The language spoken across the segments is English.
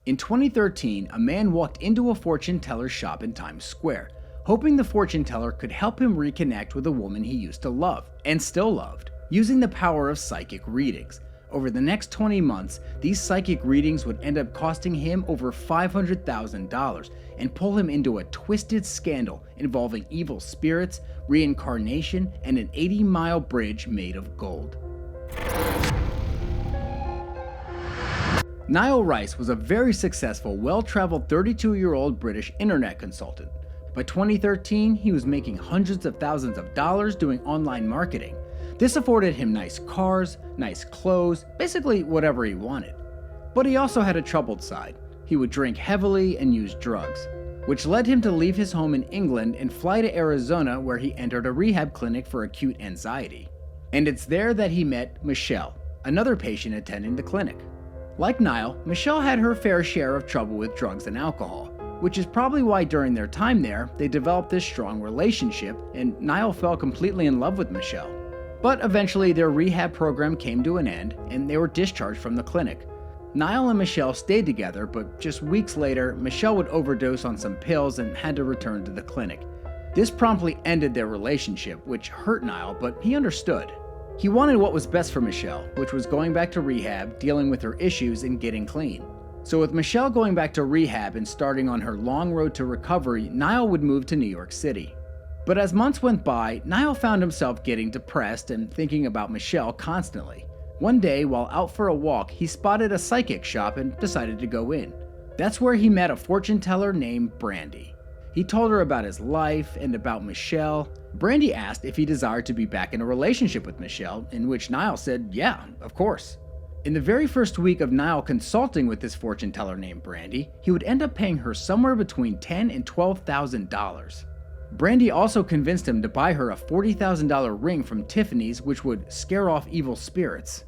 In 2013, a man walked into a fortune teller's shop in Times Square, hoping the fortune teller could help him reconnect with a woman he used to love, and still loved, using the power of psychic readings. Over the next 20 months, these psychic readings would end up costing him over $500,000 and pull him into a twisted scandal involving evil spirits, reincarnation, and an 80-mile bridge made of gold. Niall Rice was a very successful, well-traveled 32-year-old British internet consultant. By 2013, he was making hundreds of thousands of dollars doing online marketing. This afforded him nice cars, nice clothes, basically whatever he wanted. But he also had a troubled side. He would drink heavily and use drugs, which led him to leave his home in England and fly to Arizona, where he entered a rehab clinic for acute anxiety. And it's there that he met Michelle, another patient attending the clinic. Like Niall, Michelle had her fair share of trouble with drugs and alcohol, which is probably why during their time there, they developed this strong relationship, and Niall fell completely in love with Michelle. But eventually their rehab program came to an end, and they were discharged from the clinic. Niall and Michelle stayed together, but just weeks later, Michelle would overdose on some pills and had to return to the clinic. This promptly ended their relationship, which hurt Niall, but he understood. He wanted what was best for Michelle, which was going back to rehab, dealing with her issues, and getting clean. So with Michelle going back to rehab and starting on her long road to recovery, Niall would move to New York City. But as months went by, Niall found himself getting depressed and thinking about Michelle constantly. One day, while out for a walk, he spotted a psychic shop and decided to go in. That's where he met a fortune teller named Brandy. He told her about his life and about Michelle. Brandy asked if he desired to be back in a relationship with Michelle, in which Niall said, yeah, of course. In the very first week of Niall consulting with this fortune teller named Brandy, he would end up paying her somewhere between $10,000 and $12,000. Brandy also convinced him to buy her a $40,000 ring from Tiffany's, which would scare off evil spirits.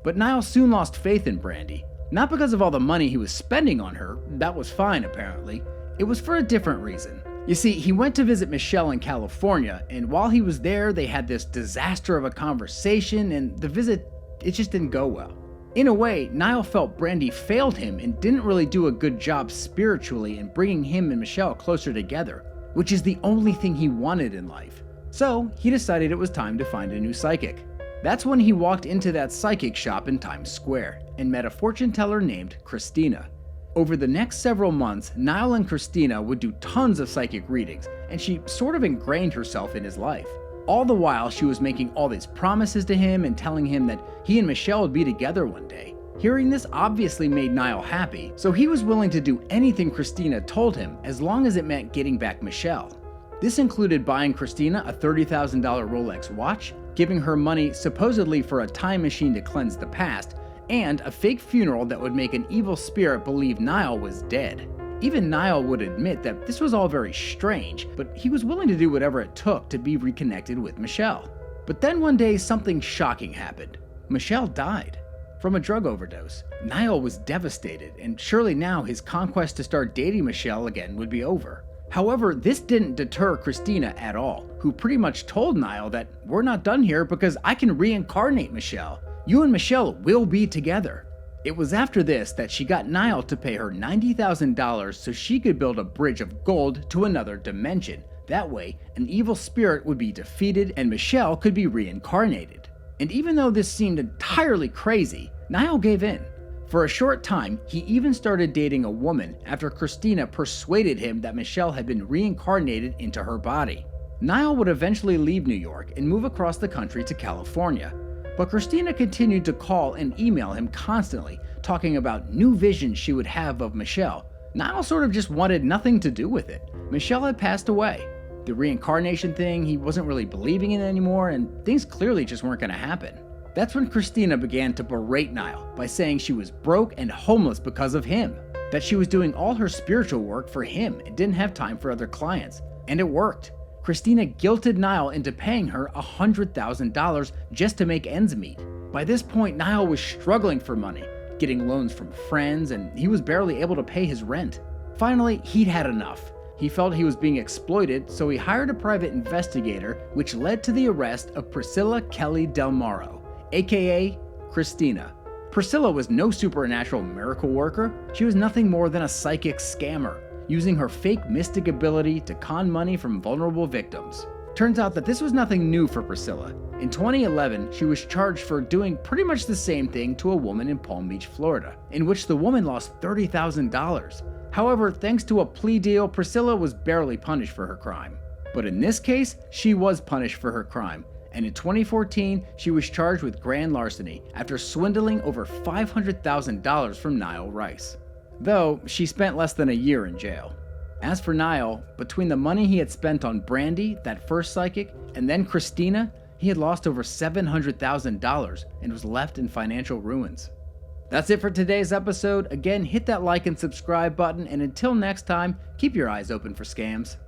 But Niall soon lost faith in Brandy. Not because of all the money he was spending on her, that was fine apparently. It was for a different reason. You see, he went to visit Michelle in California, and while he was there, they had this disaster of a conversation, and the visit, it just didn't go well. In a way, Niall felt Brandy failed him and didn't really do a good job spiritually in bringing him and Michelle closer together, which is the only thing he wanted in life. So he decided it was time to find a new psychic. That's when he walked into that psychic shop in Times Square and met a fortune teller named Christina. Over the next several months, Niall and Christina would do tons of psychic readings, and she sort of ingrained herself in his life. All the while, she was making all these promises to him and telling him that he and Michelle would be together one day. Hearing this obviously made Niall happy, so he was willing to do anything Christina told him as long as it meant getting back Michelle. This included buying Christina a $30,000 Rolex watch, giving her money supposedly for a time machine to cleanse the past, and a fake funeral that would make an evil spirit believe Niall was dead. Even Niall would admit that this was all very strange, but he was willing to do whatever it took to be reconnected with Michelle. But then one day something shocking happened. Michelle died from a drug overdose. Niall was devastated, and surely now his conquest to start dating Michelle again would be over. However, this didn't deter Christina at all, who pretty much told Niall that we're not done here because I can reincarnate Michelle. You and Michelle will be together. It was after this that she got Niall to pay her $90,000 so she could build a bridge of gold to another dimension. That way, an evil spirit would be defeated and Michelle could be reincarnated. And even though this seemed entirely crazy, Niall gave in. For a short time, he even started dating a woman after Christina persuaded him that Michelle had been reincarnated into her body. Niall would eventually leave New York and move across the country to California. But Christina continued to call and email him constantly, talking about new visions she would have of Michelle. Niall sort of just wanted nothing to do with it. Michelle had passed away. The reincarnation thing, he wasn't really believing in anymore, and things clearly just weren't going to happen. That's when Christina began to berate Niall by saying she was broke and homeless because of him, that she was doing all her spiritual work for him and didn't have time for other clients. And it worked. Christina guilted Niall into paying her $100,000 just to make ends meet. By this point, Niall was struggling for money, getting loans from friends, and he was barely able to pay his rent. Finally, he'd had enough. He felt he was being exploited, so he hired a private investigator, which led to the arrest of Priscilla Kelly Del Moro, aka Christina. Priscilla was no supernatural miracle worker. She was nothing more than a psychic scammer, using her fake mystic ability to con money from vulnerable victims. Turns out that this was nothing new for Priscilla. In 2011, she was charged for doing pretty much the same thing to a woman in Palm Beach, Florida, in which the woman lost $30,000. However, thanks to a plea deal, Priscilla was barely punished for her crime. But in this case, she was punished for her crime, and in 2014, she was charged with grand larceny after swindling over $500,000 from Niall Rice. Though, she spent less than a year in jail. As for Niall, between the money he had spent on Brandy, that first psychic, and then Christina, he had lost over $700,000 and was left in financial ruins. That's it for today's episode. Again, hit that like and subscribe button, and until next time, keep your eyes open for scams.